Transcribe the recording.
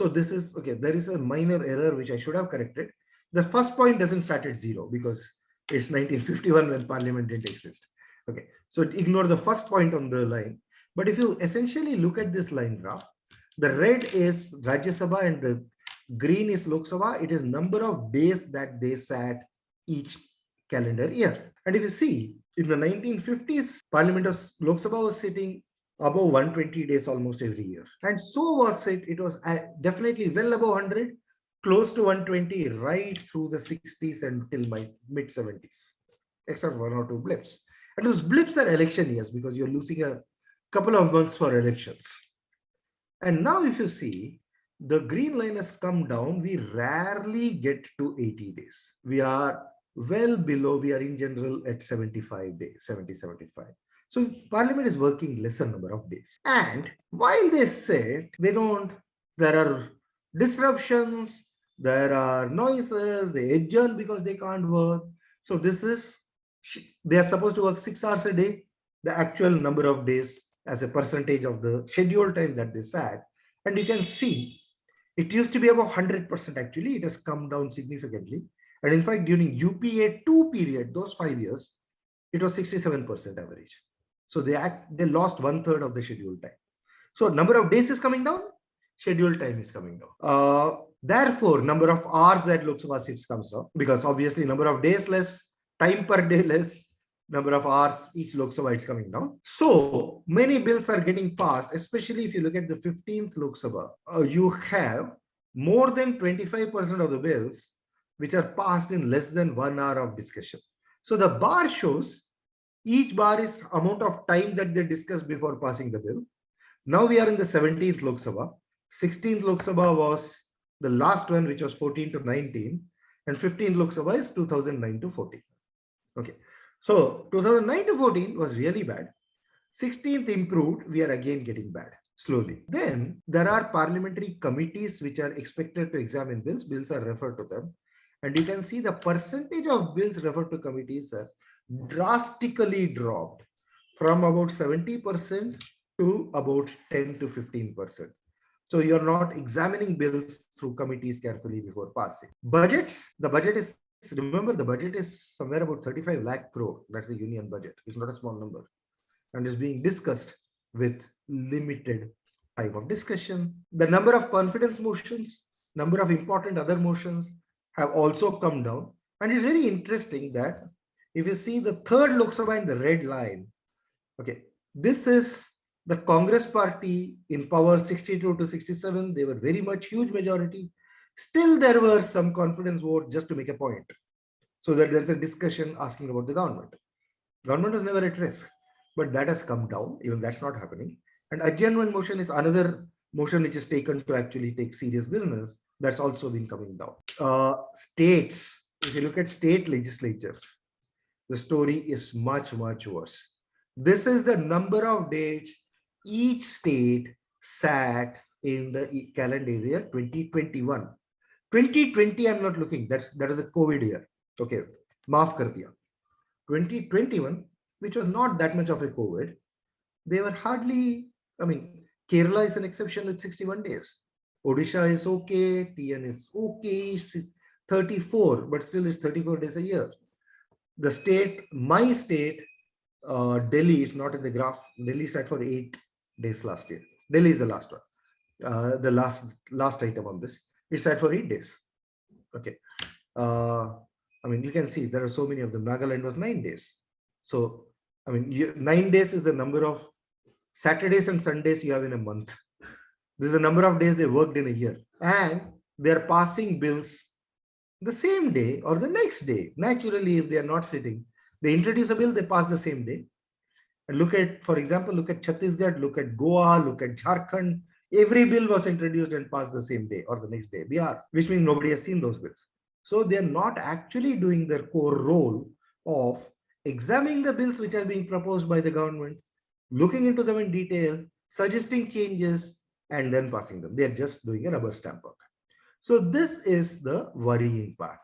So this is, okay, there is a minor error which I should have corrected. The first point doesn't start at 0 because it's 1951 when Parliament didn't exist. Okay, so ignore the first point on the line. But if you essentially look at this line graph, the red is Rajya Sabha and the green is Lok Sabha. It is number of days that they sat each calendar year. And if you see, in the 1950s, Parliament of Lok Sabha was sitting above 120 days almost every year. And so was it. It was definitely well above 100, close to 120 right through the 60s until my mid 70s, except one or two blips. And those blips are election years because you're losing a couple of months for elections. And now if you see, the green line has come down. We rarely get to 80 days. We are well below, we are in general at 75 days, 70, 75. So Parliament is working lesser number of days. And while they said they don't, there are disruptions, there are noises, they adjourn because they can't work. So this is, they are supposed to work 6 hours a day. The actual number of days as a percentage of the scheduled time that they sat. And you can see, it used to be about 100% actually. It has come down significantly. And in fact, during UPA 2 period, those 5 years, it was 67% average. So they lost 1/3 of the scheduled time. So number of days is coming down, scheduled time is coming down. Therefore, number of hours that Lok Sabha sits comes down because obviously number of days less, time per day less, number of hours each Lok Sabha is coming down. So many bills are getting passed, especially if you look at the 15th Lok Sabha. You have more than 25% of the bills which are passed in less than 1 hour of discussion. So the bar shows each bar is amount of time that they discussed before passing the bill. Now we are in the 17th Lok Sabha. 16th Lok Sabha was the last one, which was 14 to 19. And 15th Lok Sabha is 2009 to 14. Okay. So 2009 to 14 was really bad. 16th improved. We are again getting bad slowly. Then there are parliamentary committees which are expected to examine bills. Bills are referred to them. And you can see the percentage of bills referred to committees has drastically dropped from about 70% to about 10 to 15%. So you're not examining bills through committees carefully before passing. Budgets, the budget is, remember, the budget is somewhere about 35 lakh crore. That's the union budget. It's not a small number. And is being discussed with limited time of discussion. The number of confidence motions, number of important other motions have also come down. And it's very interesting that if you see the third Lok Sabha in the red line, okay, this is the Congress party in power 62 to 67. They were very much huge majority. Still, there were some confidence vote just to make a point. So that there's a discussion asking about the government. Government was never at risk, but that has come down. Even that's not happening. And adjournment motion is another motion which is taken to actually take serious business. That's also been coming down. States, if you look at state legislatures, the story is much, much worse. This is the number of days each state sat in the calendar year 2021. 2020, I'm not looking. That is a COVID year. Okay, maaf kar diya. 2021, which was not that much of a COVID, they were hardly, I mean, Kerala is an exception with 61 days. Odisha is okay, TN is okay, 34, but still it's 34 days a year. The state, my state, Delhi is not in the graph. Delhi sat for 8 days last year. Delhi is the last one. The last item on this. It sat for 8 days. Okay. I mean, you can see there are so many of them. Nagaland was 9 days. So, I mean, 9 days is the number of Saturdays and Sundays you have in a month. This is the number of days they worked in a year. And they're passing bills the same day or the next day. Naturally, if they are not sitting, they introduce a bill, they pass the same day. And look at, for example, look at Chhattisgarh, look at Goa, look at Jharkhand. Every bill was introduced and passed the same day or the next day, Bihar, which means nobody has seen those bills. So they're not actually doing their core role of examining the bills which are being proposed by the government, looking into them in detail, suggesting changes, and then passing them. They're just doing a rubber stamp work. So this is the worrying part.